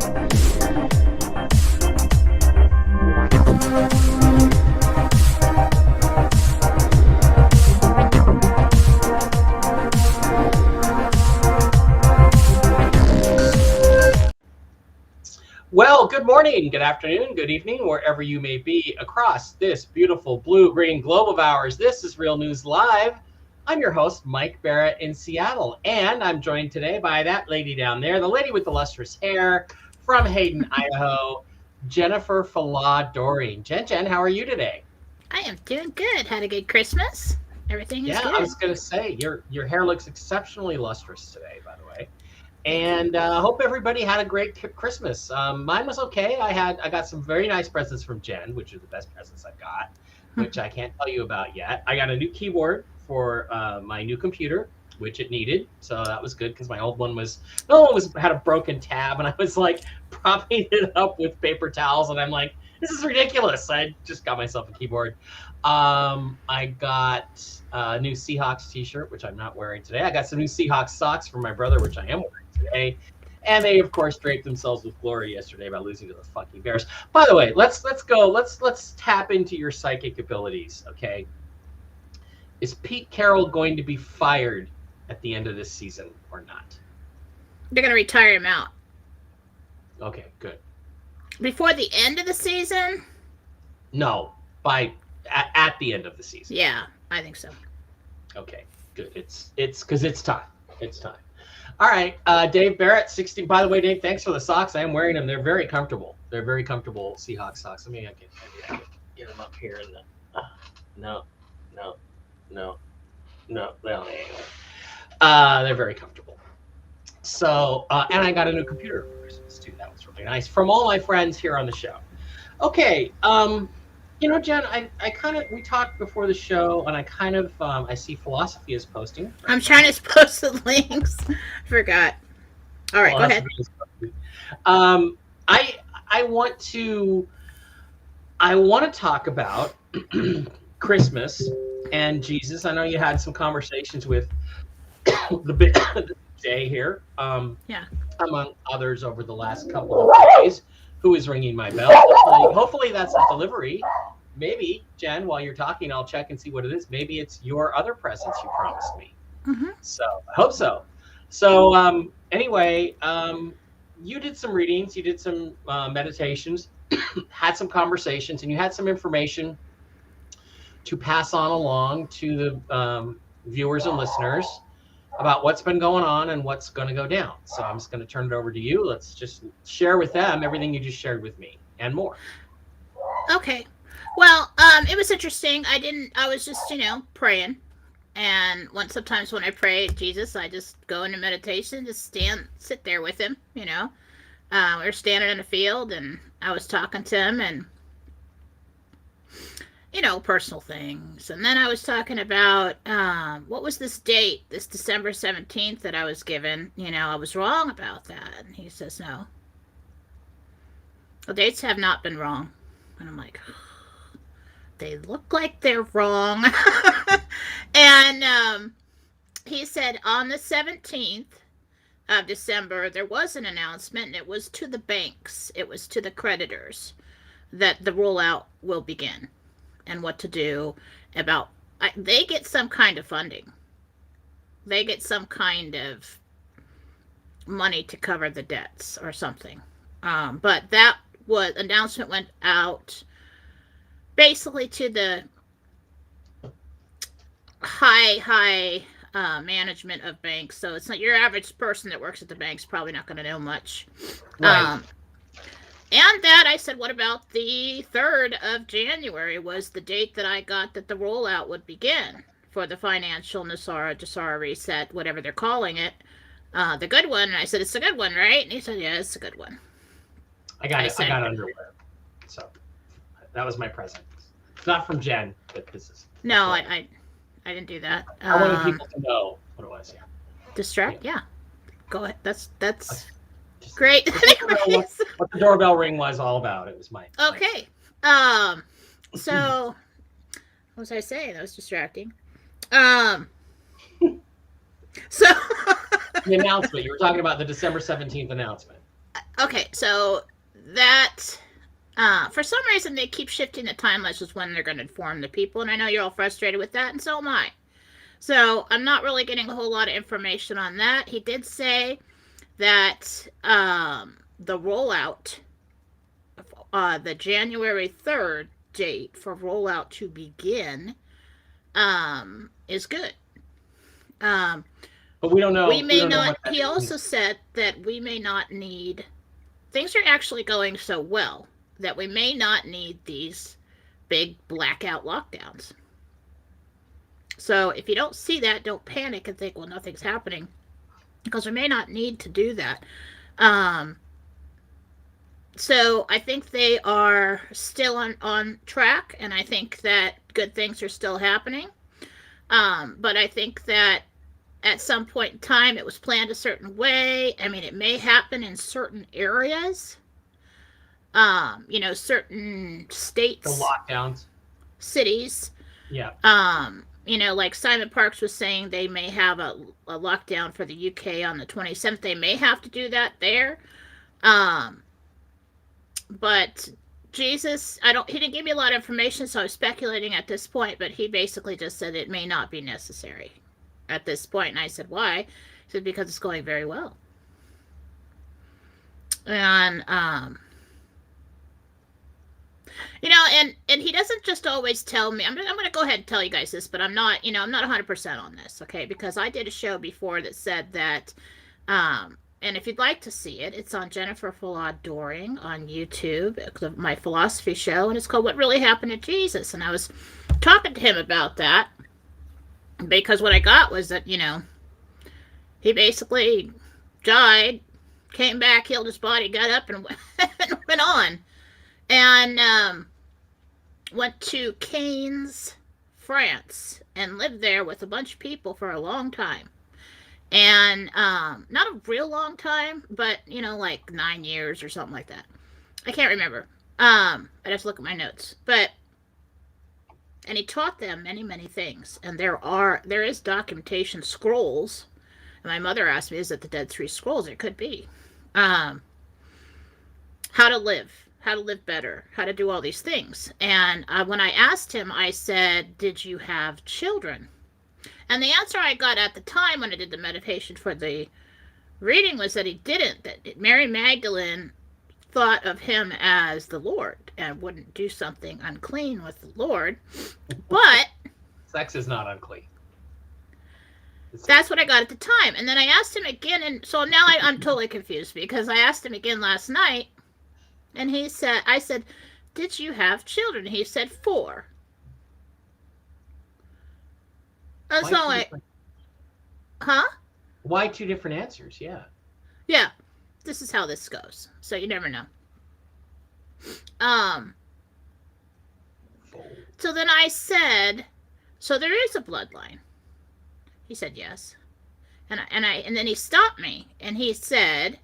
Well, good morning, good afternoon, good evening, wherever you may be across this beautiful blue-green globe of ours. This is Real News Live. I'm your host, Mike Barrett in Seattle, and I'm joined today by that lady down there, the lady with the lustrous hair from Hayden, Idaho, Jennifer Falah-Doring. Jen, how are you today? I am doing good. Had a good Christmas. Everything is good. Yeah, I was going to say, your hair looks exceptionally lustrous today, by the way. And hope everybody had a great Christmas. Mine was okay. I got some very nice presents from Jen, which are the best presents I've got, which I can't tell you about yet. I got a new keyboard for my new computer, which it needed, so that was good because my old one had a broken tab, and I was like propping it up with paper towels, and I'm like, this is ridiculous. I just got myself a keyboard. I got a new Seahawks t-shirt, which I'm not wearing today. I got some new Seahawks socks from my brother, which I am wearing today. And they, of course, draped themselves with glory yesterday by losing to the fucking Bears. By the way, let's go. Let's tap into your psychic abilities, okay? Is Pete Carroll going to be fired at the end of this season or not? They're going to retire him out. Okay, good. Before the end of the season? No, at the end of the season. Yeah, I think so. Okay, good. It's because it's time. It's time. All right, Dave Barrett, 16. By the way, Dave, thanks for the socks. I am wearing them. They're very comfortable. They're very comfortable Seahawks socks. Maybe I can get them up here. No. Well, anyway. They're very comfortable. So, and I got a new computer for Christmas too. That was really nice from all my friends here on the show. Okay, Jen, we talked before the show, and I see Philosophy is posting. Right? I'm trying to post the links. Forgot. All right, Philosophy go ahead. I want to talk about Christmas and Jesus. I know you had some conversations with the Jay here, among others over the last couple of days. Who is ringing my bell? Hopefully that's a delivery. Maybe, Jen, while you're talking, I'll check and see what it is. Maybe it's your other presents you promised me. Mm-hmm. So I hope so. So anyway, you did some readings, you did some meditations, had some conversations, and you had some information to pass on along to the viewers and listeners about what's been going on and what's going to go down. So I'm just going to turn it over to you. Let's just share with them everything you just shared with me and more. Okay. Well, it was interesting. I was just, praying. And sometimes when I pray Jesus, I just go into meditation, just sit there with him, we were standing in the field and I was talking to him and, personal things. And then I was talking about, what was this date, this December 17th that I was given? I was wrong about that. And he says, no. The dates have not been wrong. And I'm like, they look like they're wrong. And he said on the 17th of December, there was an announcement, and it was to the banks. It was to the creditors that the rollout will begin. And what to do about they get some kind of funding. They get some kind of money to cover the debts or something. But that announcement went out basically to the high management of banks. So it's not your average person that works at the bank's probably not going to know much. Right. And that I said, what about the 3rd of January was the date that I got that the rollout would begin for the financial Nasara reset, whatever they're calling it. The good one. And I said, it's a good one, right? And he said, yeah, it's a good one. I got underwear. So that was my present. It's not from Jen, but this is. No, I didn't do that. I wanted people to know what it was, yeah. Distract? Yeah. Go ahead. That's great. What the doorbell ring was all about. It was mine. Okay. So what was I saying? That was distracting. So the announcement. You were talking about the December 17th announcement. Okay, so that for some reason they keep shifting the timelines with when they're going to inform the people, and I know you're all frustrated with that, and so am I. So I'm not really getting a whole lot of information on that. He did say that the rollout, the January 3rd date for rollout to begin, is good. But we don't know. We may not. He also said that we may not need. Things are actually going so well that we may not need these big blackout lockdowns. So if you don't see that, don't panic and think, well, nothing's happening, because we may not need to do that. So I think they are still on track, and I think that good things are still happening. But I think that at some point in time, it was planned a certain way. I mean, it may happen in certain areas, certain states. The lockdowns. Cities. Yeah. Like Simon Parks was saying, they may have a lockdown for the UK on the 27th. They may have to do that there. But Jesus, he didn't give me a lot of information, so I'm speculating at this point, but he basically just said it may not be necessary at this point. And I said, why? He said, because it's going very well. And, and he doesn't just always tell me, I'm going to go ahead and tell you guys this, but I'm not 100% on this, okay? Because I did a show before that said that, and if you'd like to see it, it's on Jennifer Fullard Doring on YouTube, my philosophy show, and it's called What Really Happened to Jesus. And I was talking to him about that, because what I got was that, he basically died, came back, healed his body, got up, and went on. And went to Cannes, France, and lived there with a bunch of people for a long time. And not a real long time, but, like 9 years or something like that. I can't remember. I'd have to look at my notes. And he taught them many, many things. And there is documentation, scrolls. And my mother asked me, is it the Dead Three Scrolls? It could be. How to live better, how to do all these things. And when I asked him, I said, did you have children? And the answer I got at the time when I did the meditation for the reading was that he didn't, that Mary Magdalene thought of him as the Lord and wouldn't do something unclean with the Lord. But sex is not unclean. That's what I got at the time. And then I asked him again, and so now I'm totally confused, because I asked him again last night, and I said, did you have children? He said 4. And so Why 2 different answers? Yeah. Yeah. This is how this goes. So you never know. So then I said, so there is a bloodline. He said yes. And then he stopped me and he said,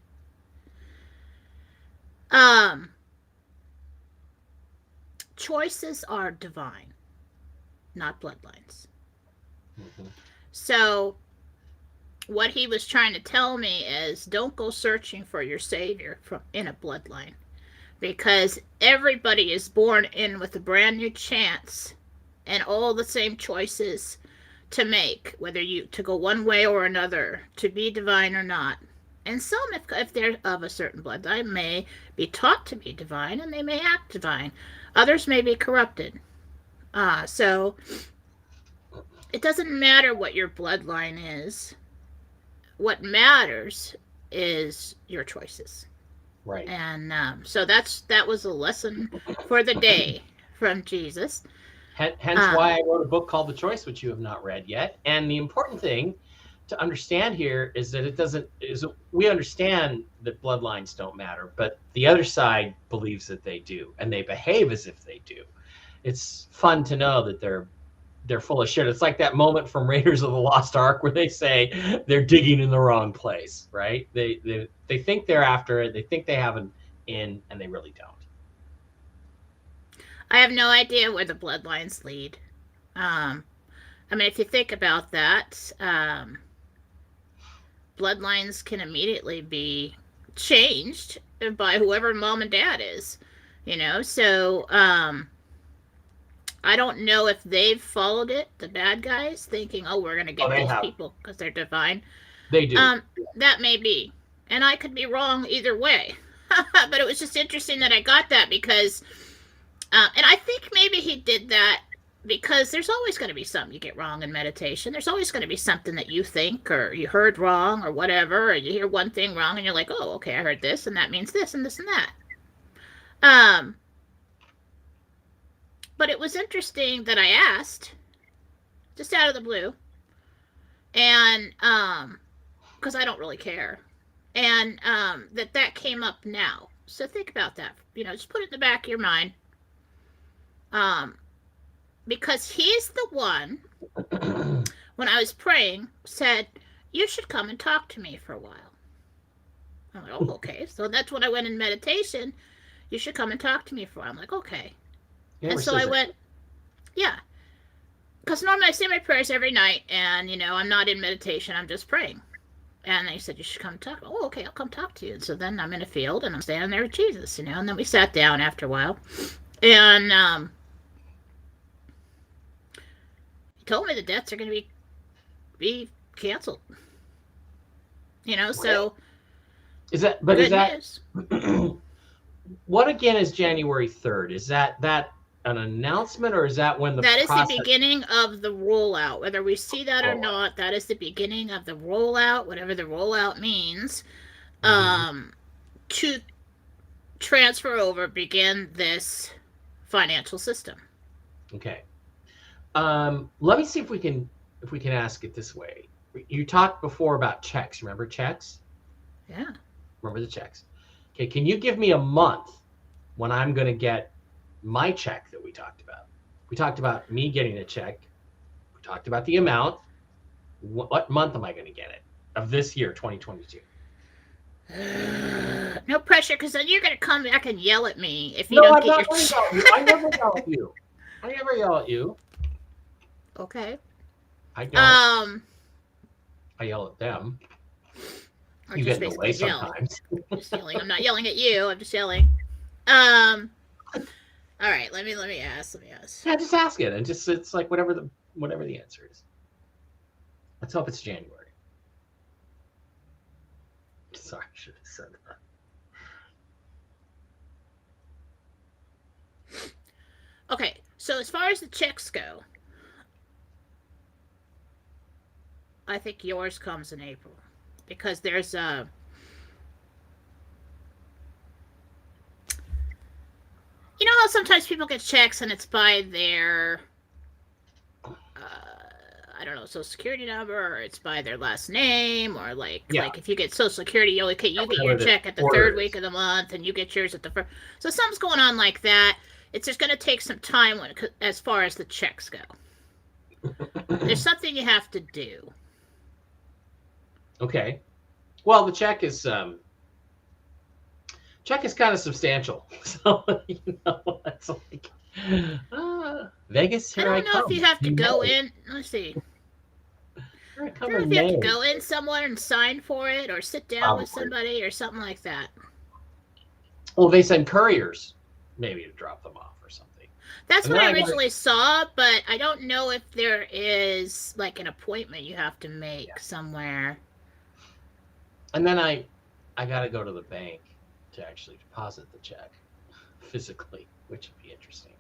choices are divine, not bloodlines. Mm-hmm. So what he was trying to tell me is, don't go searching for your savior in a bloodline, because everybody is born in with a brand new chance and all the same choices to make, whether to go one way or another, to be divine or not. And some, if they're of a certain bloodline, may be taught to be divine and they may act divine. Others may be corrupted. So it doesn't matter what your bloodline is. What matters is your choices. Right. And so that was a lesson for the day from Jesus. Hence why I wrote a book called The Choice, which you have not read yet. And the important thing to understand here is that we understand that bloodlines don't matter, but the other side believes that they do, and they behave as if they do. It's fun to know that they're full of shit. It's like that moment from Raiders of the Lost Ark where they say they're digging in the wrong place, right? They think they're after it, they think they have an in, and they really don't. I have no idea where the bloodlines lead. I mean, if you think about that, bloodlines can immediately be changed by whoever mom and dad is, So I don't know if they've followed it, the bad guys, thinking, oh, we're going to get these people because they're divine. They do. That may be. And I could be wrong either way. But it was just interesting that I got that because, and I think maybe he did that because there's always going to be something you get wrong in meditation. There's always going to be something that you think or you heard wrong or whatever, or you hear one thing wrong and you're like, oh, okay, I heard this and that means this and this and that. But it was interesting that I asked, just out of the blue, and because I don't really care, and that came up now. So think about that. Just put it in the back of your mind. Because he's the one, when I was praying, said, you should come and talk to me for a while. I'm like, oh, okay. So that's when I went in meditation. You should come and talk to me for a while. I'm like, okay. And so I went, yeah. Because normally I say my prayers every night, and, I'm not in meditation. I'm just praying. And they said, you should come talk. Oh, okay, I'll come talk to you. And so then I'm in a field, and I'm standing there with Jesus, And then we sat down after a while. And told me the deaths are going to be canceled. So is that what again is January 3rd? Is that an announcement, or is that when that is the beginning of the rollout? Whether we see that or not, that is the beginning of the rollout, whatever the rollout means, to transfer over, begin this financial system. Okay. Let me see if we can ask it this way. You talked before about checks. Remember checks? Yeah. Remember the checks. Okay. Can you give me a month when I'm going to get my check that we talked about? We talked about me getting a check. We talked about the amount. What month am I going to get it of this year, 2022? No pressure, because then you're going to come back and yell at me if you don't get your check. I never yell at you. I never yell at you. Okay. I don't. I yell at them. You get in the way sometimes. Just yelling. I'm not yelling at you. I'm just yelling. All right. Let me ask. Yeah, just ask it, and it's like whatever the answer is. Let's hope it's January. Sorry, I should have said that. Okay. So as far as the checks go, I think yours comes in April, because there's how sometimes people get checks and it's by their I don't know, social security number, or it's by their last name, or like if you get social security, you get your check at the third week of the month, and you get yours at the first. So something's going on like that. It's just going to take some time as far as the checks go. There's something you have to do. Okay. Well, the check is kind of substantial. So, it's like Vegas, here I come. I don't know if you have to go in. Let's see. I don't know if you have to go in somewhere and sign for it, or sit down with somebody or something like that. Well, they send couriers maybe to drop them off or something. That's what I originally saw, but I don't know if there is like an appointment you have to make somewhere. And then I got to go to the bank to actually deposit the check physically, which would be interesting.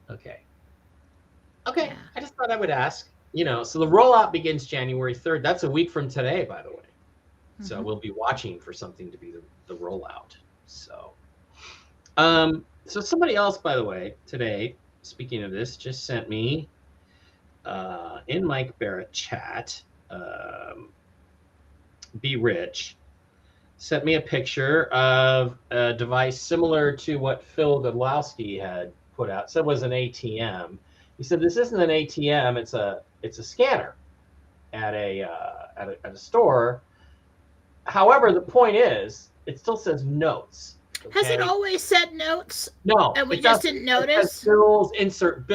Okay. Yeah. I just thought I would ask. So the rollout begins January 3rd. That's a week from today, by the way. Mm-hmm. So we'll be watching for something to be the rollout. So, so somebody else, by the way, today, speaking of this, just sent me in Mike Barrett chat. Be Rich sent me a picture of a device similar to what Phil Godlowski had put out. Said it was an ATM. He said this isn't an ATM. It's a scanner at a store. However, the point is, it still says notes. Okay? Has it always said notes? No, and we just didn't notice. Bills, insert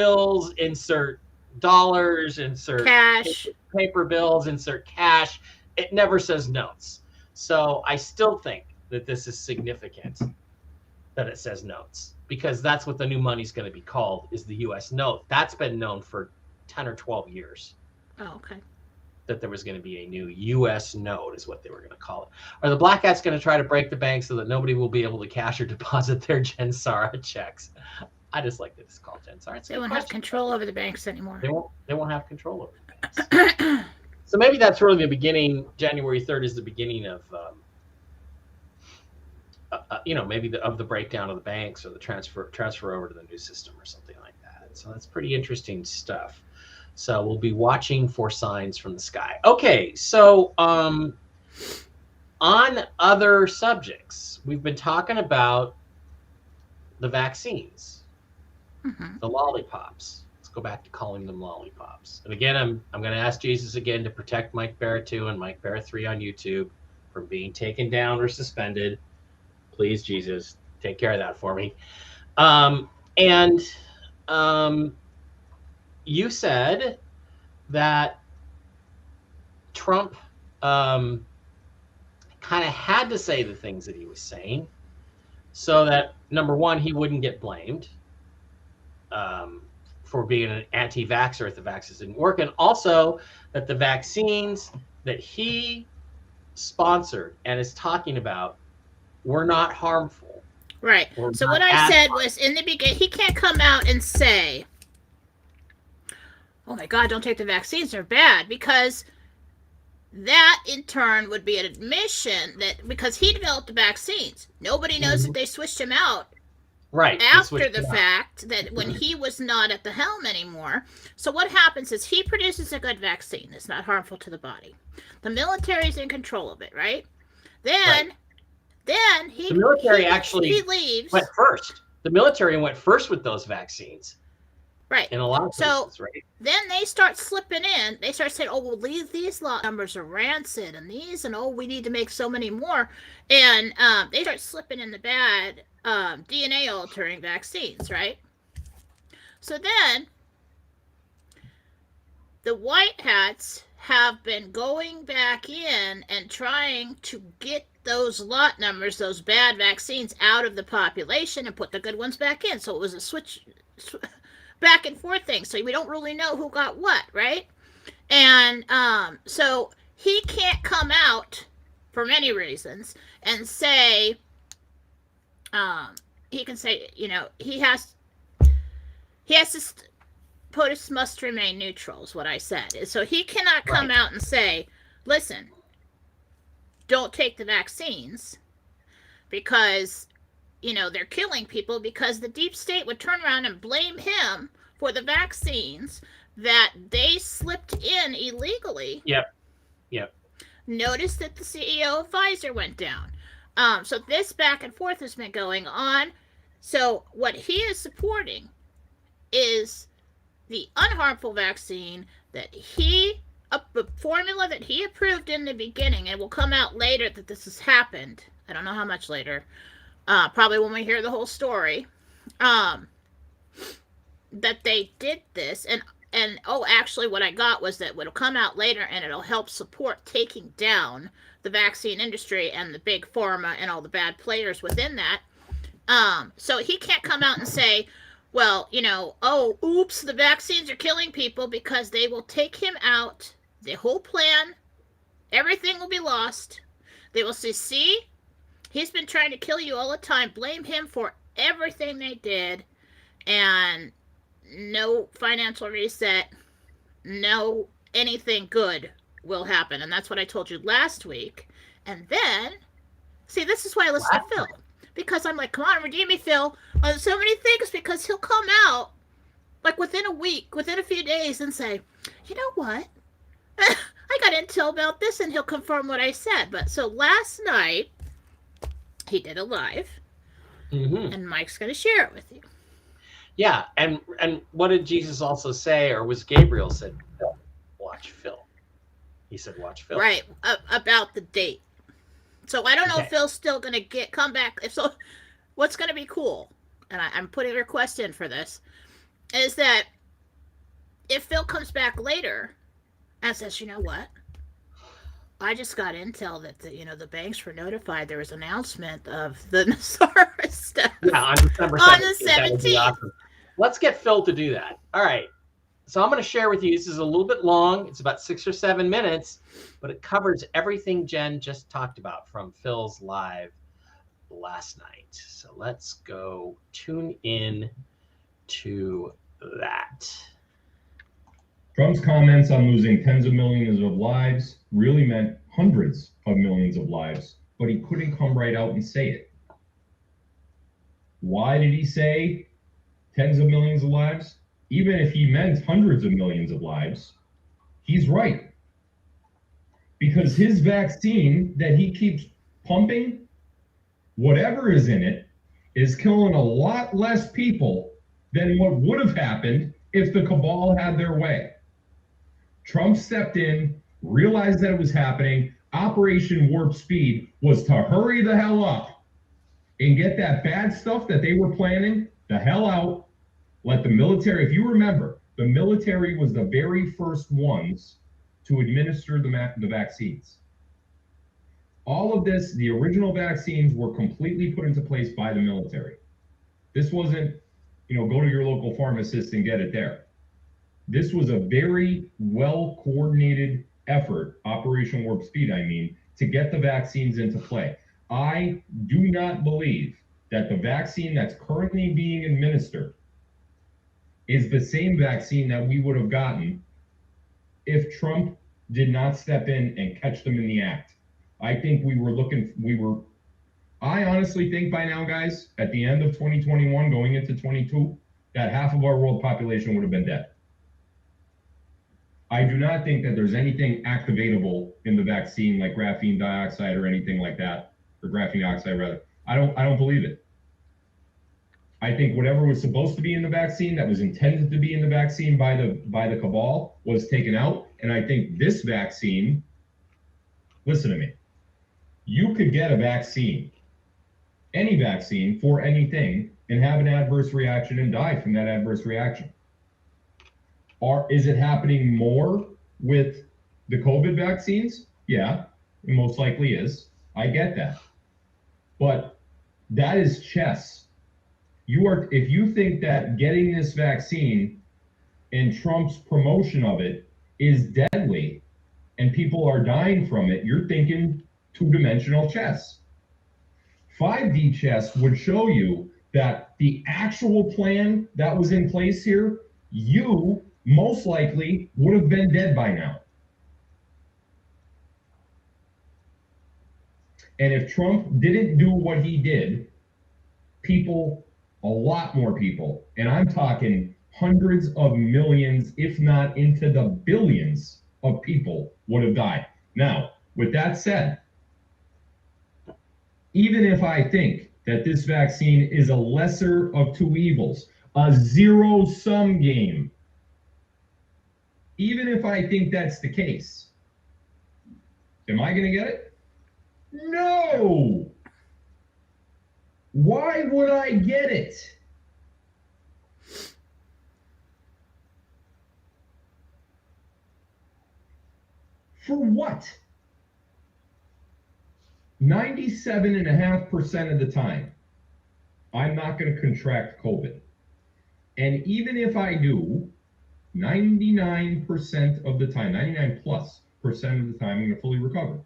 dollars, insert cash, paper bills, insert cash. It never says notes. So I still think that this is significant that it says notes, because that's what the new money's going to be called, is the U.S. note. That's been known for 10 or 12 years. Oh, okay. That there was going to be a new U.S. note is what they were going to call it. Are the Black Hats going to try to break the bank so that nobody will be able to cash or deposit their Gensara checks? I just like that it's called Gensara. They won't have control over the banks anymore. They won't have control over the banks. So maybe that's really the beginning. January 3rd is the beginning of, maybe of the breakdown of the banks, or the transfer over to the new system or something like that. So that's pretty interesting stuff. So we'll be watching for signs from the sky. Okay, so on other subjects, we've been talking about the vaccines, the lollipops. Let's go back to calling them lollipops. And again, I'm going to ask Jesus again to protect Mike Barrett 2 and Mike Barrett 3 on YouTube from being taken down or suspended. Please, Jesus, take care of that for me. You said that Trump kind of had to say the things that he was saying so that, number one, he wouldn't get blamed for being an anti-vaxxer if the vaccines didn't work, and also that the vaccines that he sponsored and is talking about were not harmful. Right. So what I said was, in the beginning, he can't come out and say, oh my God, don't take the vaccines, they're bad, because that in turn would be an admission that, because he developed the vaccines, nobody knows that they switched him out after the fact, that when he was not at the helm anymore. So what happens is he produces a good vaccine that's not harmful to the body. The military's in control of it, right? Then the military actually went first. The military went first with those vaccines. Right. In a lot of places, right? Then they start slipping in. They start saying, oh, well, these lot numbers are rancid, and we need to make so many more. And they start slipping in the bad DNA-altering vaccines, right? So then the White Hats have been going back in and trying to get those lot numbers, those bad vaccines, out of the population and put the good ones back in. So it was a switch back and forth thing. So we don't really know who got what, right? And so he can't come out for many reasons and say, he can say, he has to POTUS must remain neutral, is what I said. So he cannot come out and say, listen, don't take the vaccines because, they're killing people, because the deep state would turn around and blame him for the vaccines that they slipped in illegally. Yep. Notice that the CEO of Pfizer went down. So this back and forth has been going on. So what he is supporting is the unharmful vaccine that the formula that he approved in the beginning. It will come out later that this has happened. I don't know how much later. Probably when we hear the whole story. That they did this. And actually what I got was that it'll come out later and it'll help support taking down the vaccine industry and the big pharma and all the bad players within that. So he can't come out and say, well, oops, the vaccines are killing people, because they will take him out. The whole plan, everything will be lost. They will say, see, he's been trying to kill you all the time. Blame him for everything they did. And no financial reset, no anything good will happen. And that's what I told you last week. And then, see, this is why I listen to Phil. Because I'm like, come on, redeem me, Phil, on so many things, because he'll come out like within a week, within a few days, and say, you know what? I got intel about this, and he'll confirm what I said. But so last night, he did a live, and Mike's going to share it with you. Yeah, and what did Jesus also say, or was Gabriel said, watch Phil? He said, watch Phil. Right, about the date. So I don't know if Phil's still going to come back. If so, what's going to be cool, and I'm putting a request in for this, is that if Phil comes back later and says, you know what? I just got intel that the banks were notified there was an announcement of the Nassara stuff Yeah, on December on the 17th. That would be 17th. awesome. Let's get Phil to do that. All right. So I'm going to share with you. This is a little bit long. It's about 6 or 7 minutes, but it covers everything Jen just talked about from Phil's live last night. So let's go tune in to that. Trump's comments on losing tens of millions of lives really meant hundreds of millions of lives, but he couldn't come right out and say it. Why did he say tens of millions of lives? Even if he meant hundreds of millions of lives, he's right. Because his vaccine that he keeps pumping, whatever is in it, is killing a lot less people than what would have happened if the cabal had their way. Trump stepped in, realized that it was happening. Operation Warp Speed was to hurry the hell up and get that bad stuff that they were planning the hell out. Let the military, if you remember, the military was the very first ones to administer the vaccines. All of this, the original vaccines were completely put into place by the military. This wasn't, go to your local pharmacist and get it there. This was a very well-coordinated effort, Operation Warp Speed, to get the vaccines into play. I do not believe that the vaccine that's currently being administered is the same vaccine that we would have gotten if Trump did not step in and catch them in the act. I think I honestly think by now, guys, at the end of 2021, going into 22, that half of our world population would have been dead. I do not think that there's anything activatable in the vaccine like graphene dioxide or anything like that, or graphene oxide rather. I don't believe it. I think whatever was supposed to be in the vaccine, that was intended to be in the vaccine by the cabal, was taken out. And I think this vaccine, listen to me, you could get a vaccine, any vaccine for anything, and have an adverse reaction and die from that adverse reaction. Or is it happening more with the COVID vaccines? Yeah, it most likely is. I get that. But that is chess. If you think that getting this vaccine and Trump's promotion of it is deadly and people are dying from it, you're thinking two-dimensional chess. 5D chess would show you that the actual plan that was in place here, you most likely would have been dead by now. And if Trump didn't do what he did, people, a lot more people, and I'm talking hundreds of millions, if not into the billions of people would have died. Now, with that said, even if I think that this vaccine is a lesser of two evils, a zero-sum game, even if I think that's the case, am I going to get it? No! Why would I get it? For what? 97.5% of the time, I'm not going to contract COVID. And even if I do, 99% of the time, 99+% of the time, I'm going to fully recover.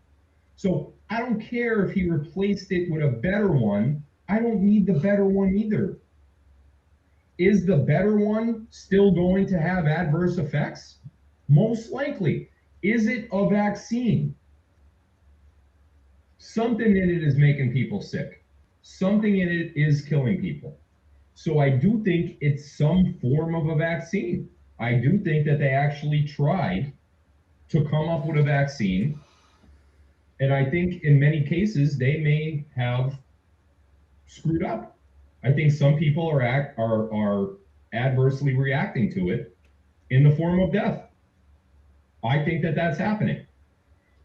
So I don't care if he replaced it with a better one. I don't need the better one either. Is the better one still going to have adverse effects? Most likely. Is it a vaccine? Something in it is making people sick. Something in it is killing people. So I do think it's some form of a vaccine. I do think that they actually tried to come up with a vaccine. And I think in many cases, they may have screwed up. I think some people are adversely reacting to it in the form of death. I think that that's happening.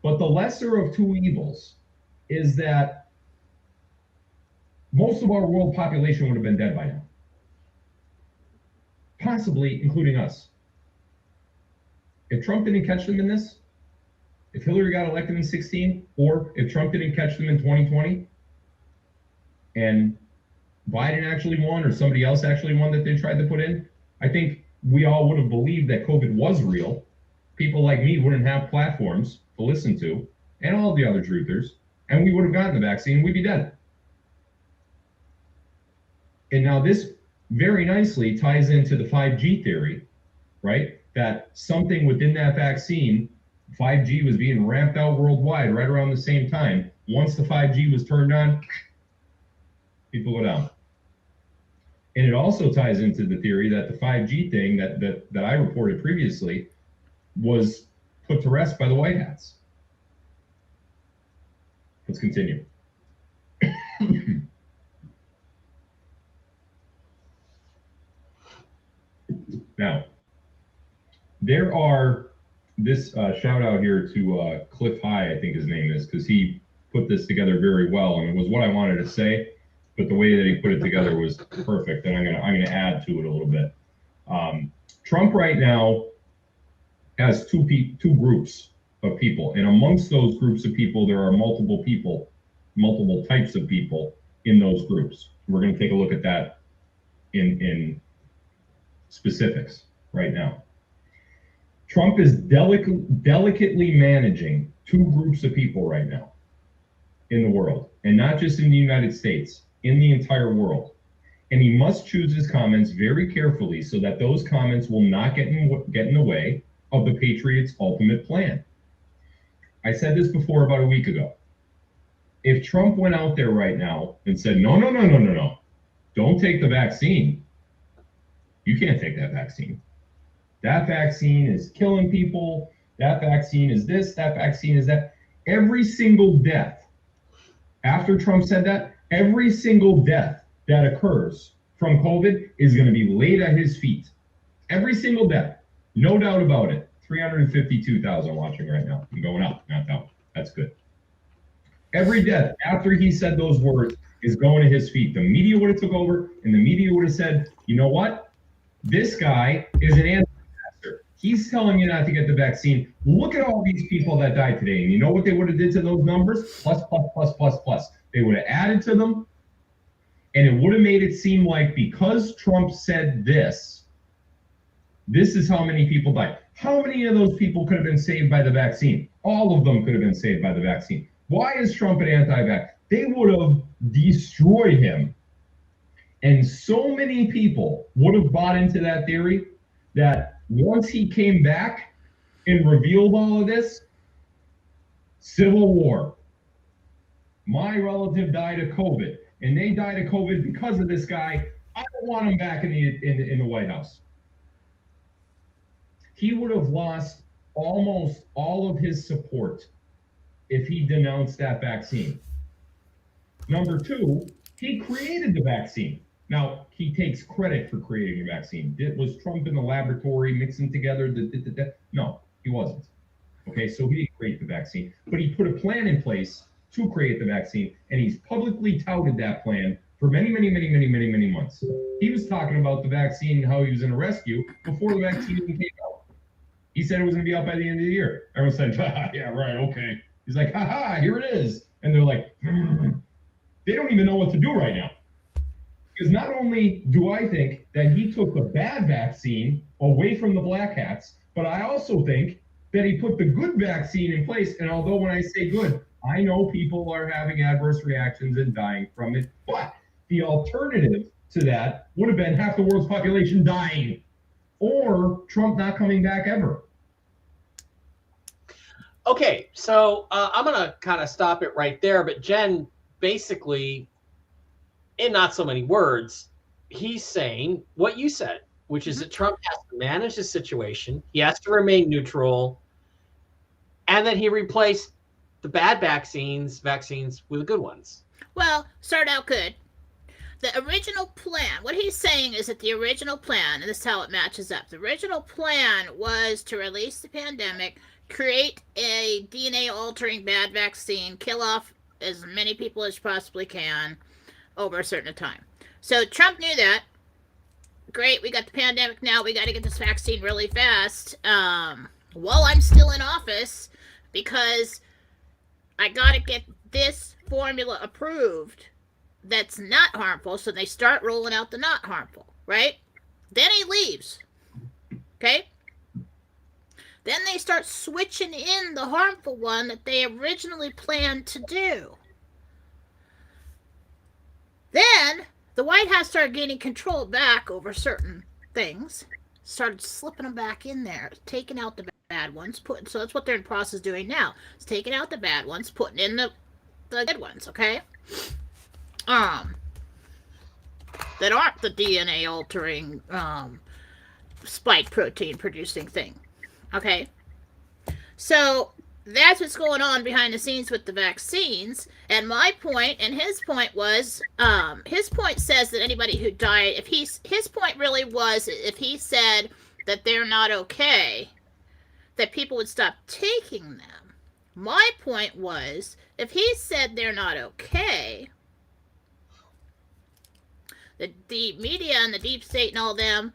But the lesser of two evils is that most of our world population would have been dead by now. Possibly including us. If Trump didn't catch them in this, if Hillary got elected in 16, or if Trump didn't catch them in 2020, and Biden actually won, or somebody else actually won that they tried to put in, I think we all would have believed that COVID was real. People like me wouldn't have platforms to listen to, and all the other truthers, and we would have gotten the vaccine, we'd be dead. And now this very nicely ties into the 5G theory, right? That something within that vaccine, 5G was being ramped out worldwide right around the same time. Once the 5G was turned on, people go down. And it also ties into the theory that the 5G thing that I reported previously was put to rest by the White Hats. Let's continue. Now, there are this shout out here to Cliff High, I think his name is, because he put this together very well, and it was what I wanted to say, but the way that he put it together was perfect, and I'm gonna add to it a little bit. Trump right now has two groups of people, and amongst those groups of people, there are multiple types of people in those groups. We're going to take a look at that in specifics right now. Trump is delicately managing two groups of people right now in the world, and not just in the United States, in the entire world. And he must choose his comments very carefully so that those comments will not get in the way of the Patriots' ultimate plan. I said this before about a week ago. If Trump went out there right now and said, no, don't take the vaccine. You can't take that vaccine. That vaccine is killing people. That vaccine is this, that vaccine is that. Every single death, after Trump said that, every single death that occurs from COVID is going to be laid at his feet. Every single death, no doubt about it. 352,000 watching right now. I'm going up, not down. That's good. Every death after he said those words is going to his feet. The media would have took over, and the media would have said, you know what? This guy is an anti-vaxxer. He's telling you not to get the vaccine. Look at all these people that died today. And you know what they would have did to those numbers? Plus. They would have added to them, and it would have made it seem like because Trump said this is how many people died. How many of those people could have been saved by the vaccine? All of them could have been saved by the vaccine. Why is Trump an anti-vax? They would have destroyed him. And so many people would have bought into that theory that once he came back and revealed all of this, civil war. My relative died of COVID, and they died of COVID because of this guy. I don't want him back in the White House. He would have lost almost all of his support if he denounced that vaccine. Number two, he created the vaccine. Now, he takes credit for creating the vaccine. Was Trump in the laboratory mixing together? No, he wasn't. Okay, so he didn't create the vaccine, but he put a plan in place to create the vaccine, and he's publicly touted that plan for many months. He was talking about the vaccine and how he was going to rescue before the vaccine even came out. He said it was going to be out by the end of the year. Everyone said, yeah, right, okay. He's like, here it is. And they're like, they don't even know what to do right now. Because not only do I think that he took the bad vaccine away from the black hats, but I also think that he put the good vaccine in place. And although when I say good, I know people are having adverse reactions and dying from it, but the alternative to that would have been half the world's population dying, or Trump not coming back ever. Okay, so I'm going to kind of stop it right there. But Jen, basically, in not so many words, he's saying what you said, which is that Trump has to manage the situation. He has to remain neutral. And then he replaced the bad vaccines with the good ones. Well, start out good. The original plan, what he's saying is that the original plan, and this is how it matches up. The original plan was to release the pandemic, create a DNA-altering bad vaccine, kill off as many people as you possibly can over a certain time. So Trump knew that. Great, we got the pandemic now. We got to get this vaccine really fast. While I'm still in office, because I got to get this formula approved that's not harmful. So they start rolling out the not harmful, right? Then he leaves. Okay? Then they start switching in the harmful one that they originally planned to do. Then the White House started gaining control back over certain things, started slipping them back in there, taking out the bad ones, so that's what they're in the process of doing now. It's taking out the bad ones, putting in the good ones, okay? That aren't the DNA altering spike protein producing thing. Okay? So that's what's going on behind the scenes with the vaccines. And my point and his point was, his point says that anybody who died, his point really was, if he said that they're not okay, that people would stop taking them. My point was, if he said they're not okay, the media and the deep state and all them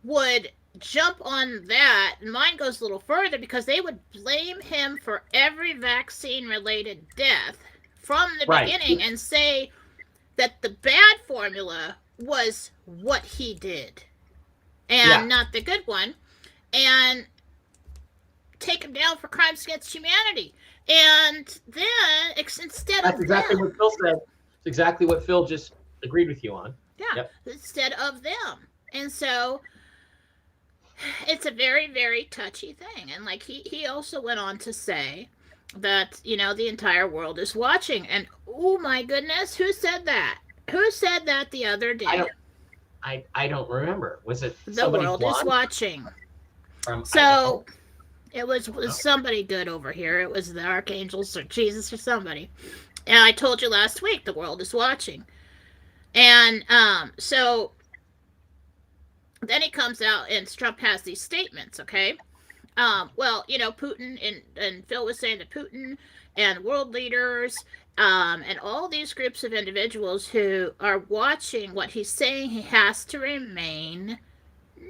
would jump on that. And mine goes a little further, because they would blame him for every vaccine-related death from the beginning and say that the bad formula was what he did and not the good one, and take him down for crimes against humanity. And then That's exactly what Phil said. It's exactly what Phil just agreed with you on. Yeah, instead of them. And so it's a very, very touchy thing. And like he also went on to say that, the entire world is watching. And oh my goodness, who said that? Who said that the other day? I don't remember. Was it the world is watching? So it was somebody good over here. It was the archangels or Jesus or somebody. And I told you last week, the world is watching. And so then he comes out and Trump has these statements, okay? Well, Putin, and Phil was saying that Putin and world leaders and all these groups of individuals who are watching what he's saying, he has to remain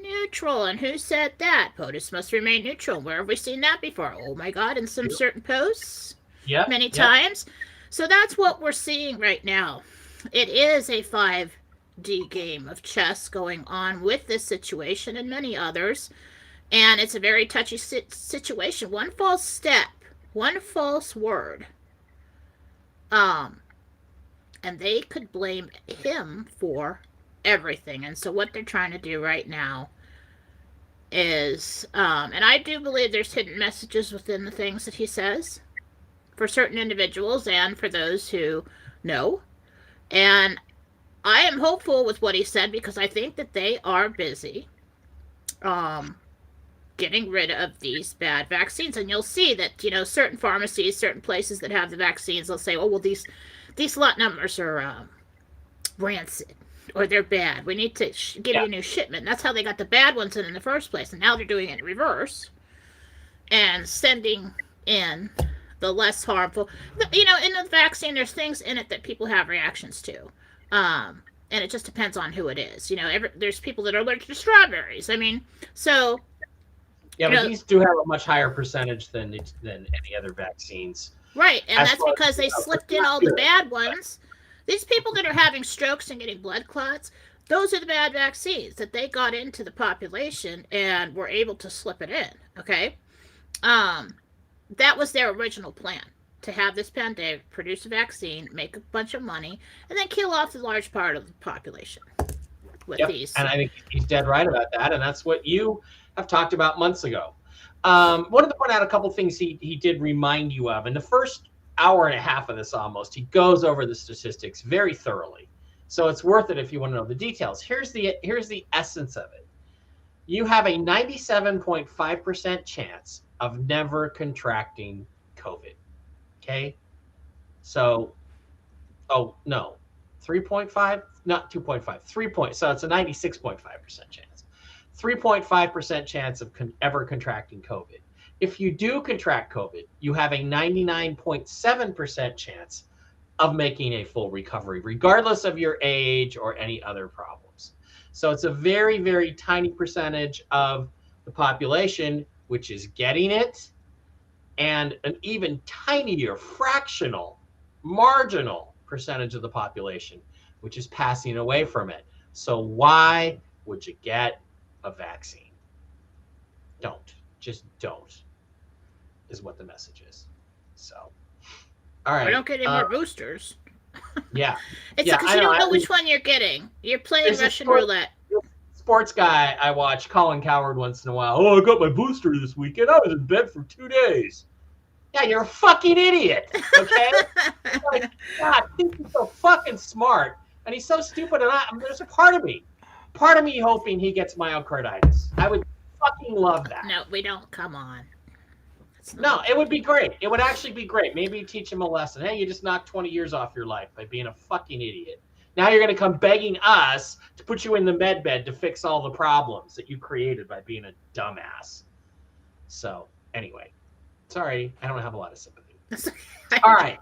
neutral. And who said that? POTUS must remain neutral. Where have we seen that before? Oh my God, in some certain posts? Yeah. Many times. So that's what we're seeing right now. It is a 5D game of chess going on with this situation and many others. And it's a very touchy situation. One false step, one false word, and they could blame him for everything. And so what they're trying to do right now is, and I do believe there's hidden messages within the things that he says for certain individuals and for those who know. And I am hopeful with what he said, because I think that they are busy getting rid of these bad vaccines. And you'll see that, certain pharmacies, certain places that have the vaccines, they'll say, oh, well, these lot numbers are rancid, or they're bad. We need to give you a new shipment. And that's how they got the bad ones in the first place. And now they're doing it in reverse and sending in the less harmful. In the vaccine, there's things in it that people have reactions to. And it just depends on who it is. There's people that are allergic to strawberries. So... Yeah, but these do have a much higher percentage than any other vaccines. Right, and that's because they slipped in all the bad ones. These people that are having strokes and getting blood clots, those are the bad vaccines that they got into the population and were able to slip it in, okay? That was their original plan, to have this pandemic, produce a vaccine, make a bunch of money, and then kill off the large part of the population with these. And I think he's dead right about that, and that's what you have talked about months ago. Wanted to point out a couple things he did remind you of. In the first hour and a half of this almost, he goes over the statistics very thoroughly. So it's worth it if you want to know the details. Here's the essence of it. You have a 97.5% chance of never contracting COVID. Okay? So, 3.5? Not 2.5. 3 point. So it's a 96.5% chance. 3.5% chance of ever contracting COVID. If you do contract COVID, you have a 99.7% chance of making a full recovery, regardless of your age or any other problems. So it's a very, very tiny percentage of the population which is getting it and an even tinier, fractional, marginal percentage of the population which is passing away from it. So why would you get a vaccine? Don't. Just don't, is what the message is. So, all right. I don't get any more boosters. Yeah. It's Yeah, because you don't know which one you're getting. You're playing Russian roulette. Sports guy I watch, Colin Cowherd, once in a while. Oh, I got my booster this weekend. I was in bed for 2 days. Yeah, you're a fucking idiot. Okay? Like, God, he's so fucking smart. And he's so stupid. And there's a part of me hoping he gets myocarditis. I would fucking love that. No, we don't. Come on. No, it would be great. It would actually be great. Maybe teach him a lesson. Hey, you just knocked 20 years off your life by being a fucking idiot. Now you're going to come begging us to put you in the med bed to fix all the problems that you created by being a dumbass. So, anyway. Sorry, I don't have a lot of sympathy. All right.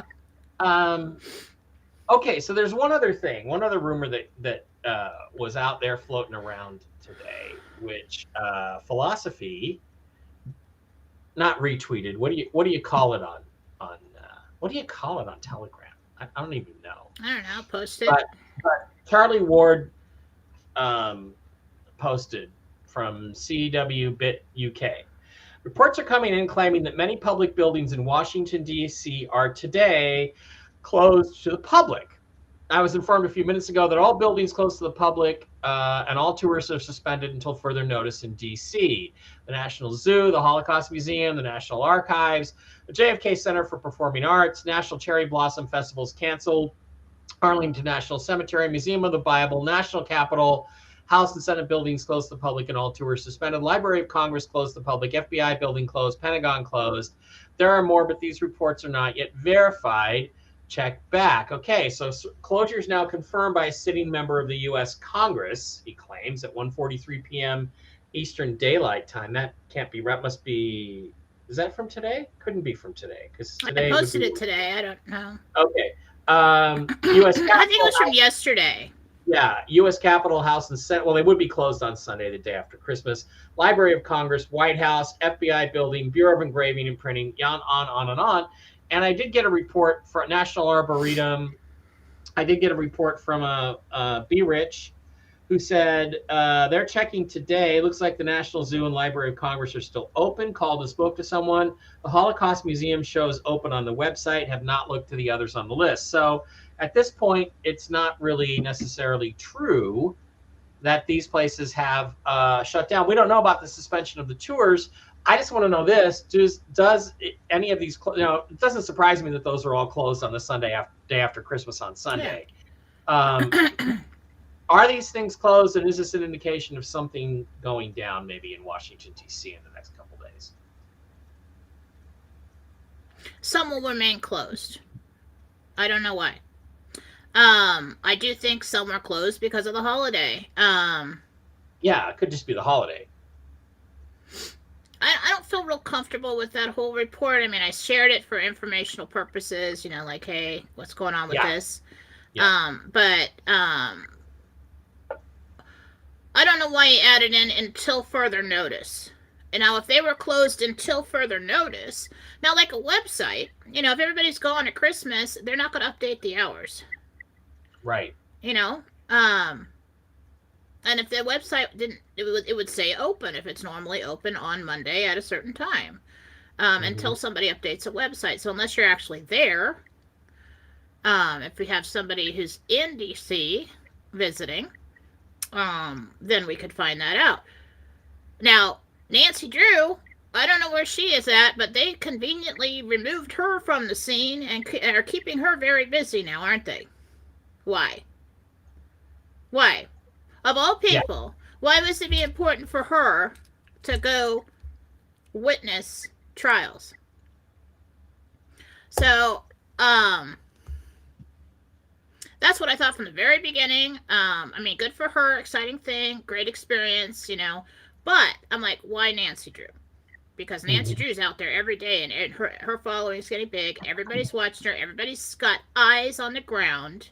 Okay, so there's one other rumor that was out there floating around today, which Philosophy not retweeted. What do you call it on what do you call it on Telegram? I don't even know. I don't know. Post it. But Charlie Ward posted from CW Bit UK. Reports are coming in claiming that many public buildings in Washington, D.C. are today closed to the public. I was informed a few minutes ago that all buildings closed to the public and all tours are suspended until further notice in D.C. The National Zoo, the Holocaust Museum, the National Archives, the JFK Center for Performing Arts, National Cherry Blossom Festival's canceled, Arlington National Cemetery, Museum of the Bible, National Capitol, House and Senate buildings closed to the public and all tours suspended. Library of Congress closed to the public. FBI building closed. Pentagon closed. There are more, but these reports are not yet verified. Check back. Okay, so closure is now confirmed by a sitting member of the U.S. Congress, he claims, at 1:43 p.m. Eastern Daylight Time. That can't be, that must be, is that from today? Couldn't be from today. Because today I posted it today. I don't know. Okay. U.S. Capitol, I think it was from yesterday. Yeah, U.S. Capitol, House, and Senate. Well, they would be closed on Sunday, the day after Christmas. Library of Congress, White House, FBI building, Bureau of Engraving and Printing, on and on. And I did get a report for National Arboretum. I did get a report from Be Rich, who said they're checking today. Looks like the National Zoo and Library of Congress are still open. Called and spoke to someone. The Holocaust Museum shows open on the website. Have not looked to the others on the list. So at this point, it's not really necessarily true that these places have shut down. We don't know about the suspension of the tours. I just want to know this: does any of these? It doesn't surprise me that those are all closed on the day after Christmas on Sunday. Yeah. Are these things closed, and is this an indication of something going down maybe in Washington, D.C. in the next couple of days? Some will remain closed. I don't know why. I do think some are closed because of the holiday. Yeah, it could just be the holiday. I don't feel real comfortable with that whole report. I mean, I shared it for informational purposes, like, hey, what's going on with this? Yeah. But I don't know why he added in until further notice. And now if they were closed until further notice, now like a website, if everybody's gone at Christmas, they're not going to update the hours. Right. And if the website didn't, it would say open if it's normally open on Monday at a certain time, until somebody updates a website. So unless you're actually there, if we have somebody who's in DC visiting, then we could find that out. Now, Nancy Drew, I don't know where she is at, but they conveniently removed her from the scene and are keeping her very busy now, aren't they? Why? Of all people, why would it be important for her to go witness trials? So, that's what I thought from the very beginning. Good for her, exciting thing, great experience, But I'm like, why Nancy Drew? Because Nancy Drew's out there every day, and her following's getting big. Everybody's watching her. Everybody's got eyes on the ground.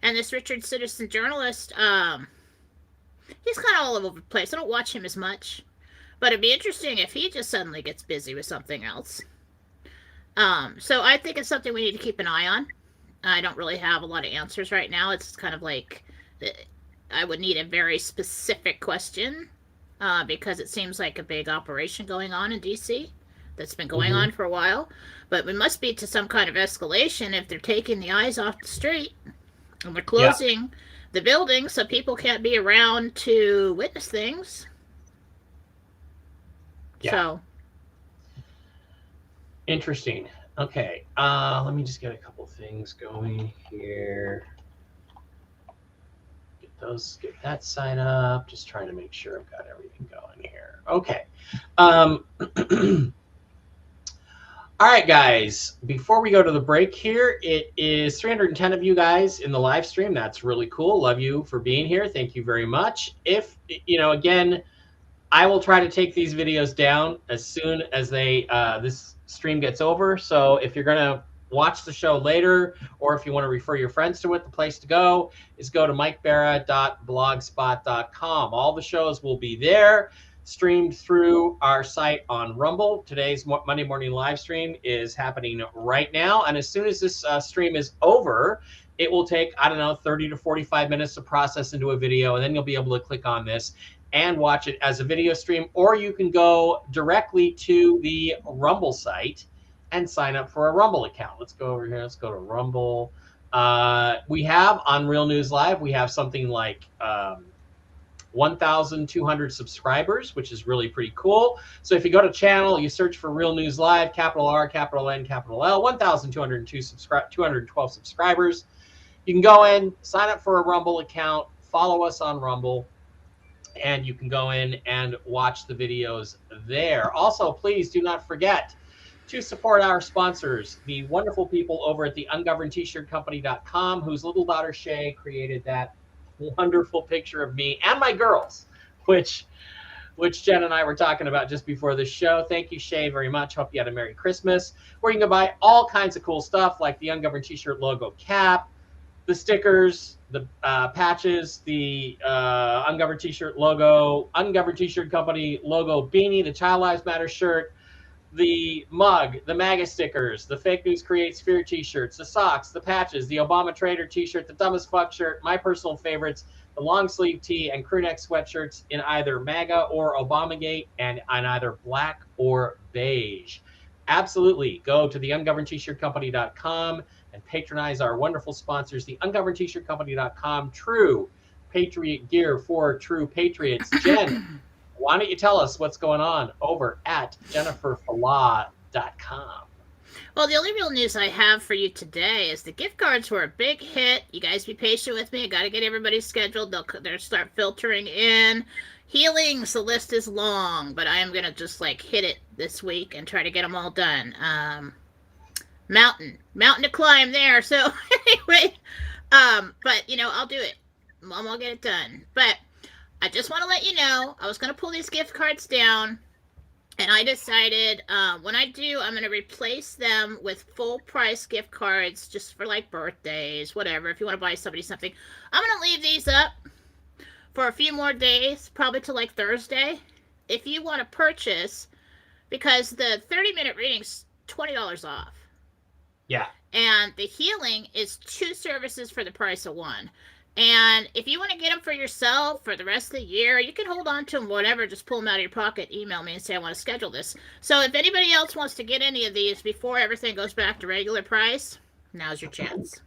And this Richard Citizen journalist, he's kind of all over the place. I don't watch him as much. But it'd be interesting if he just suddenly gets busy with something else. So I think it's something we need to keep an eye on. I don't really have a lot of answers right now. It's kind of like I would need a very specific question because it seems like a big operation going on in DC that's been going on for a while. But we must be to some kind of escalation if they're taking the eyes off the street and they're closing the building so people can't be around to witness things. Yeah. So interesting. Okay, let me just get a couple things going here. Get that side up. Just trying to make sure I've got everything going here. Okay. All right, guys, before we go to the break here, it is 310 of you guys in the live stream. That's really cool. Love you for being here. Thank you very much. If, again, I will try to take these videos down as soon as this stream gets over. So if you're going to watch the show later, or if you want to refer your friends to it, the place to go is go to mikebara.blogspot.com. All the shows will be there, streamed through our site on Rumble. Today's Monday morning live stream is happening right now. And as soon as this stream is over, it will take, 30 to 45 minutes to process into a video. And then you'll be able to click on this and watch it as a video stream, or you can go directly to the Rumble site and sign up for a Rumble account. Let's go over here. Let's go to Rumble. We have on Real News Live, we have something like 1,200 subscribers, which is really pretty cool. So if you go to channel, you search for Real News Live, capital R, capital N, capital L, 212 subscribers. You can go in, sign up for a Rumble account, follow us on Rumble, and you can go in and watch the videos there. Also, please do not forget to support our sponsors, the wonderful people over at the ungovernedtshirtcompany.com, whose little daughter Shay created that wonderful picture of me and my girls, which Jen and I were talking about just before the show. Thank you, Shay, very much. Hope you had a Merry Christmas. Where you can buy all kinds of cool stuff like the Ungoverned T-shirt logo cap, the stickers, the patches, the Ungoverned T-shirt logo, Ungoverned T-shirt Company logo beanie, the Child Lives Matter shirt, the mug, the MAGA stickers, the Fake News Creates Fear T-shirts, the socks, the patches, the Obama Trader T-shirt, the Dumbest Fuck shirt, my personal favorites, the long sleeve tee and crew neck sweatshirts in either MAGA or Obamagate, and on either black or beige. Absolutely, go to the ungovernedtshirtcompany.com and patronize our wonderful sponsors, the ungovernedtshirtcompany.com, true patriot gear for true patriots. Jen, why don't you tell us what's going on over at jenniferfallah.com? Well, the only real news I have for you today is the gift cards were a big hit. You guys be patient with me. I got to get everybody scheduled. They'll start filtering in. Healings, the list is long, but I am going to just hit it this week and try to get them all done. Mountain to climb there. So anyway, but I'll do it. I'll get it done. But I just want to let you know, I was going to pull these gift cards down, and I decided when I do, I'm going to replace them with full price gift cards just for birthdays, whatever. If you want to buy somebody something, I'm going to leave these up for a few more days, probably till Thursday. If you want to purchase, because the 30-minute reading's $20 off. Yeah. And the healing is 2 services for the price of 1. And if you want to get them for yourself for the rest of the year, you can hold on to them, whatever. Just pull them out of your pocket, email me and say, I want to schedule this. So if anybody else wants to get any of these before everything goes back to regular price, now's your chance.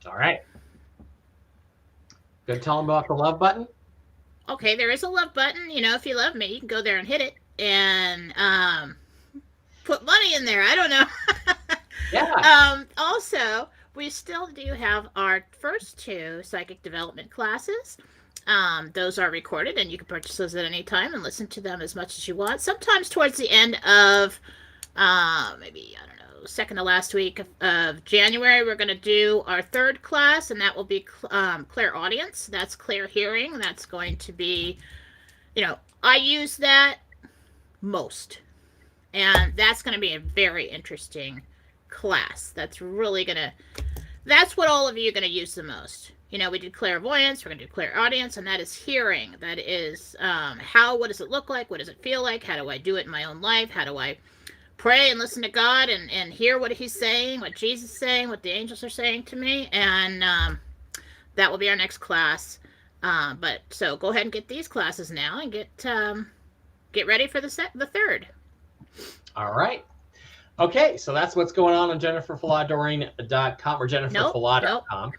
All right. Go tell them about the love button. Okay, there is a love button. If you love me, you can go there and hit it and put money in there. I don't know. Yeah. Also, we still do have our first 2 psychic development classes. Those are recorded, and you can purchase those at any time and listen to them as much as you want. Sometimes towards the end of maybe, second to last week of January, we're going to do our 3rd class, and that will be clairaudience. That's clear hearing. That's going to be, I use that most. And that's going to be a very interesting class. That's what all of you are going to use the most. We did clairvoyance, we're going to do clairaudience, and that is hearing. That is what does it look like? What does it feel like? How do I do it in my own life? How do I pray and listen to God and hear what he's saying, what Jesus is saying, what the angels are saying to me. And that will be our next class. But so go ahead and get these classes now and get ready for the third. All right. Okay, so that's what's going on JenniferFaladoring.com or JenniferFala.com.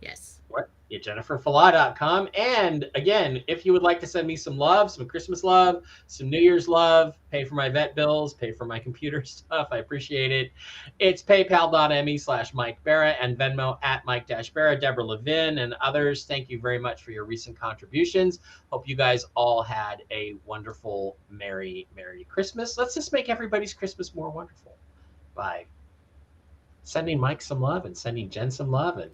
Yes. What? Yeah, JenniferFala.com. And again, if you would like to send me some love, some Christmas love, some New Year's love, pay for my vet bills, pay for my computer stuff, I appreciate it. It's paypal.me/Mike Barra and Venmo @Mike-Barra, Debra Lavin, and others. Thank you very much for your recent contributions. Hope you guys all had a wonderful, Merry Christmas. Let's just make everybody's Christmas more wonderful by sending Mike some love and sending Jen some love and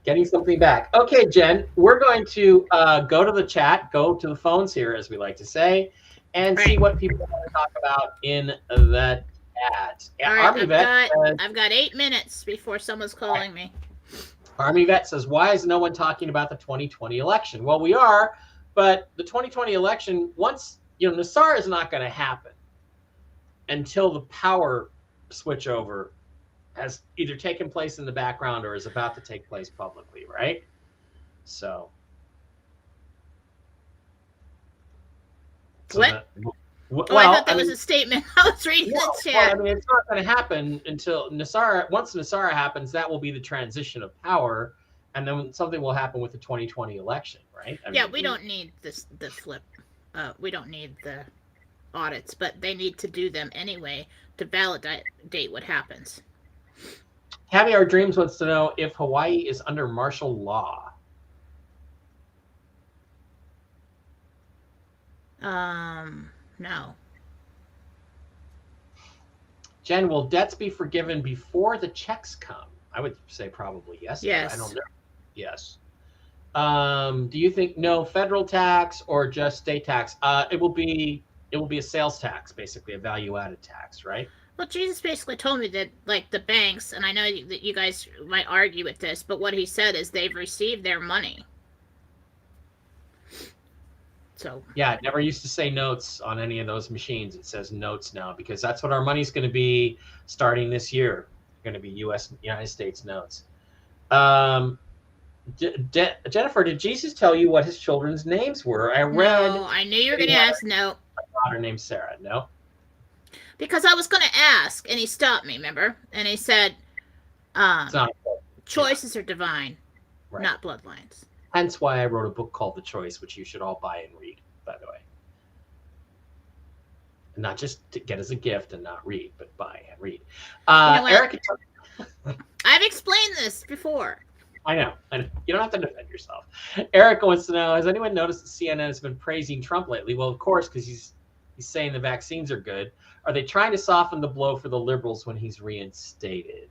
getting something back. Okay, Jen, we're going to go to the chat, go to the phones here, as we like to say, and see what people want to talk about in the chat. All right, I've got 8 minutes before someone's calling me. Army Vet says, why is no one talking about the 2020 election? Well, we are, but the 2020 election, once, Nassar is not going to happen until the power switch over has either taken place in the background or is about to take place publicly, right? So. What? I thought that was a statement. I was reading the chat. Well, it's not going to happen until Nassar. Once Nassar happens, that will be the transition of power, and then something will happen with the 2020 election, right? We don't need the flip. We don't need the audits, but they need to do them anyway to validate what happens. Caviar Dreams wants to know if Hawaii is under martial law. No. Jen, will debts be forgiven before the checks come? I would say probably yes. Yes. I don't know. Yes. Do you think no federal tax or just state tax? It will be a sales tax, basically a value-added tax, right? Well, Jesus basically told me that, like, the banks, and I know that you guys might argue with this, but what he said is they've received their money. So. Yeah, it never used to say notes on any of those machines. It says notes now because that's what our money's going to be starting this year. Going to be United States notes. Jennifer, did Jesus tell you what his children's names were? No, I knew you were going to ask. No. My daughter named Sarah. No. Because I was going to ask, and he stopped me, remember? And he said, choices are divine, not bloodlines. Hence why I wrote a book called The Choice, which you should all buy and read, by the way. And not just to get as a gift and not read, but buy and read. Erica, I've explained this before. I know. You don't have to defend yourself. Erica wants to know, has anyone noticed that CNN has been praising Trump lately? Well, of course, because he's saying the vaccines are good. Are they trying to soften the blow for the liberals when he's reinstated?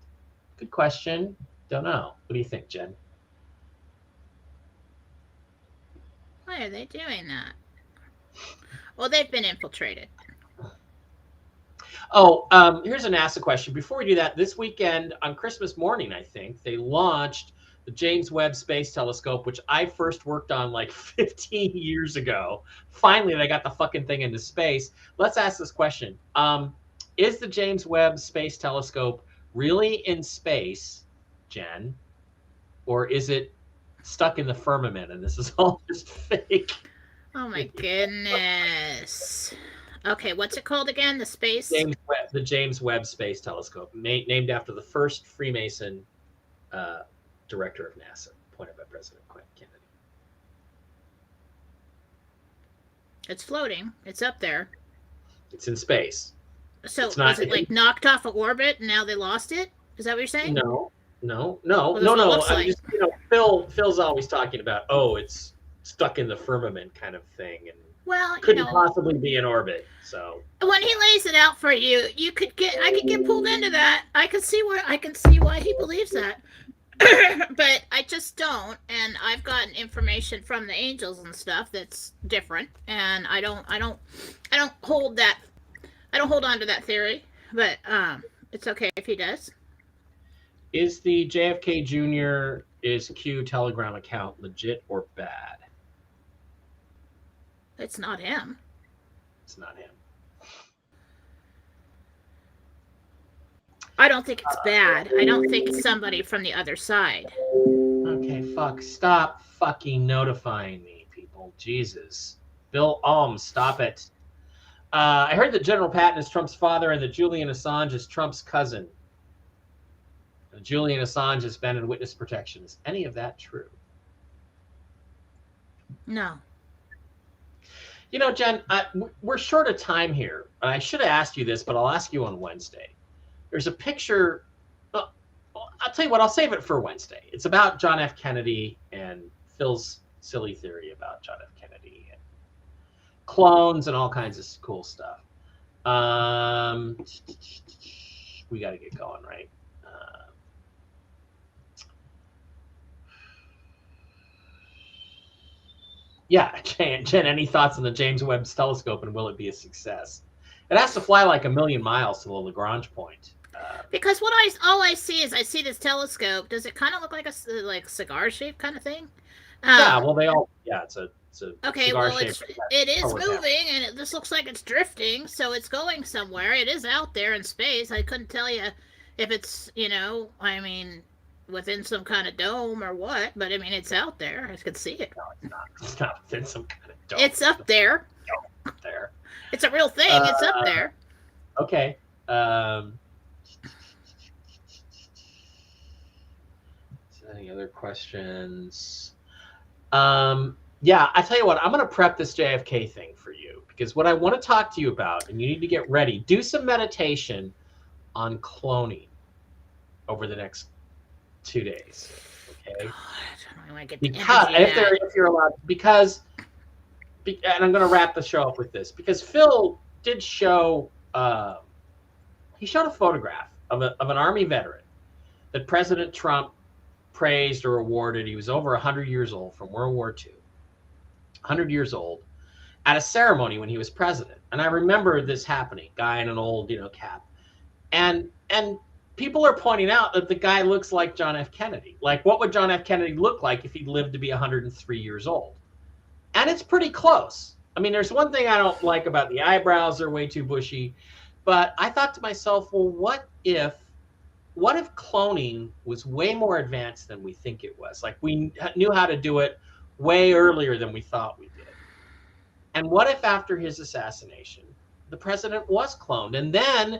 Good question. Don't know. What do you think, Jen? Why are they doing that? Well, they've been infiltrated. Oh, here's an NASA question. Before we do that, this weekend on Christmas morning, I think, they launched the James Webb Space Telescope, which I first worked on like 15 years ago. Finally, they got the fucking thing into space. Let's ask this question. Is the James Webb Space Telescope really in space, Jen? Or is it stuck in the firmament and this is all just fake? Oh my goodness. Okay, what's it called again? The James Webb Space Telescope, named after the first Freemason director of NASA, appointed by President Kennedy. It's floating. It's up there. It's in space. So was it like knocked off of orbit and now they lost it? Is that what you're saying? No. I mean, Phil's always talking about, it's stuck in the firmament kind of thing, and couldn't possibly be in orbit. So when he lays it out for you, I could get pulled into that. I can see why he believes that. But I just don't, and I've gotten information from the angels and stuff that's different, and I don't hold on to that theory, but it's okay if he does. Is the JFK Jr. is Q Telegram account legit or bad? It's not him. It's not him. I don't think it's bad. I don't think it's somebody from the other side. Okay, fuck. Stop fucking notifying me, people. Jesus. Bill Alm, stop it. I heard that General Patton is Trump's father and that Julian Assange is Trump's cousin. Julian Assange has been in witness protection. Is any of that true? No. You know, Jen, we're short of time here. I should have asked you this, but I'll ask you on Wednesday. There's a picture. I'll tell you what, I'll save it for Wednesday. It's about John F. Kennedy and Phil's silly theory about John F. Kennedy and clones and all kinds of cool stuff. We got to get going, right? Yeah, Jen, any thoughts on the James Webb Telescope and will it be a success? It has to fly like 1 million miles to the Lagrange point. Because all I see is this telescope. Does it kind of look like a cigar shape kind of thing? Yeah, well, it's a okay. cigar Well, shape. it is moving, and this looks like it's drifting, so it's going somewhere. It is out there in space. I couldn't tell you if it's within some kind of dome or what, but I mean it's out there. I could see it. No, it's not. It's not within some kind of dome. It's up there. Up there. It's a real thing. It's up there. Okay. Any other questions? Yeah, I tell you what, I'm going to prep this JFK thing for you because what I want to talk to you about, and you need to get ready, do some meditation on cloning over the next 2 days. Okay. God, I want to get because if you're allowed, and I'm going to wrap the show up with this because Phil did show he showed a photograph of an Army veteran that President Trump praised or awarded. He was over 100 years old from World War II, 100 years old, at a ceremony when he was president. And I remember this happening, guy in an old, cap. And people are pointing out that the guy looks like John F. Kennedy. Like, what would John F. Kennedy look like if he lived to be 103 years old? And it's pretty close. I mean, there's one thing I don't like about the eyebrows. They're way too bushy. But I thought to myself, well, what if cloning was way more advanced than we think it was? Like, we knew how to do it way earlier than we thought we did. And what if after his assassination, the president was cloned? And then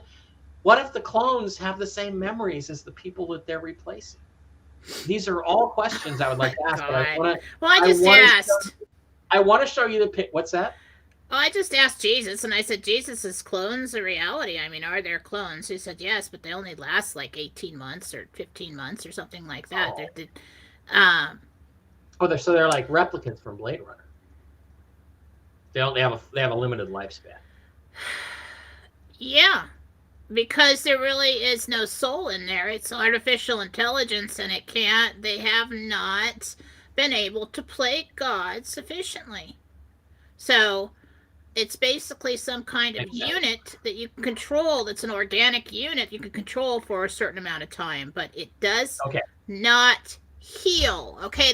what if the clones have the same memories as the people that they're replacing? These are all questions I would like to ask. But I want to show you the pic. What's that? Well, I just asked Jesus, and I said, Jesus, is clones a reality? I mean, are there clones? He said, yes, but they only last like 18 months or 15 months or something like that. So they're like replicants from Blade Runner. They have a limited lifespan. Yeah, because there really is no soul in there. It's artificial intelligence, and they have not been able to play God sufficiently. So it's basically some kind of unit that you can control. That's an organic unit you can control for a certain amount of time, but it does not heal. Okay,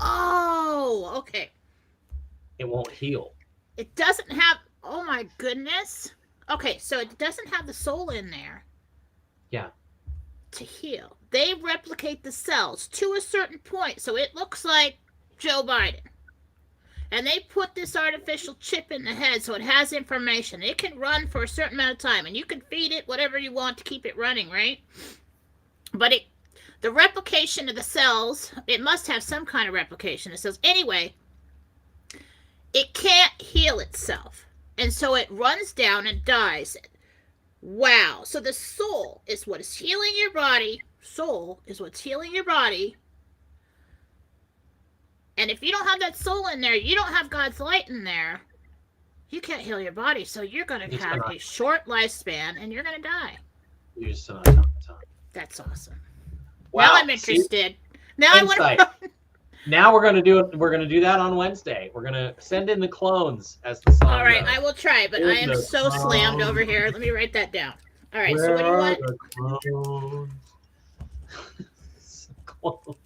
okay. It won't heal. It doesn't have, oh my goodness. Okay, so it doesn't have the soul in there. Yeah. To heal. They replicate the cells to a certain point, so it looks like Joe Biden. And they put this artificial chip in the head so it has information. It can run for a certain amount of time, and you can feed it whatever you want to keep it running, right? But the replication of the cells, it must have some kind of replication of cells. Anyway, it can't heal itself. And so it runs down and dies. Wow. So the soul is what is healing your body. Soul is what's healing your body. And if you don't have that soul in there, you don't have God's light in there, you can't heal your body. So you're going to have a short lifespan and you're going to die. You're just not talking. That's awesome. Wow. Now I'm interested. Now I want to. Now we're gonna do that on Wednesday. We're gonna send in the clones as the song. All right, goes. I will try, but I am so slammed over here. Let me write that down. All right, so what do you want? Clones.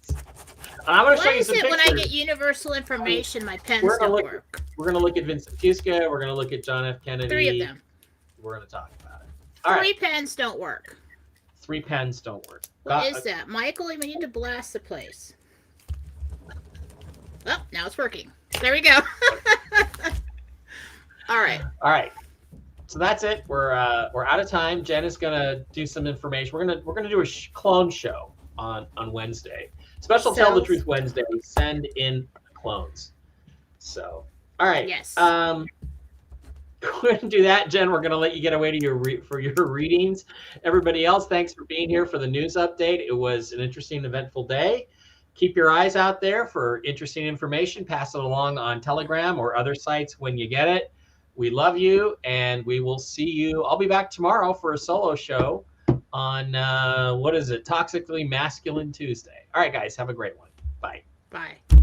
I'm gonna show you some pictures. When I get universal information, my pens don't work? We're gonna look at Vincent Fusca. We're gonna look at John F. Kennedy. 3 of them. We're gonna talk about it. All Three right. pens don't work. 3 pens don't work. What is that? Michael, we need to blast the place. Oh, now it's working. There we go. All right. All right. So that's it. We're out of time. Jen is gonna do some information. We're gonna do a clone show on Wednesday. Special Tell the Truth Wednesday. Send in clones. So, all right. Yes. Go ahead and do that, Jen. We're gonna let you get away to your readings. Everybody else, thanks for being here for the news update. It was an interesting, eventful day. Keep your eyes out there for interesting information. Pass it along on Telegram or other sites when you get it. We love you, and we will see you. I'll be back tomorrow for a solo show on, Toxically Masculine Tuesday. All right, guys, have a great one. Bye. Bye.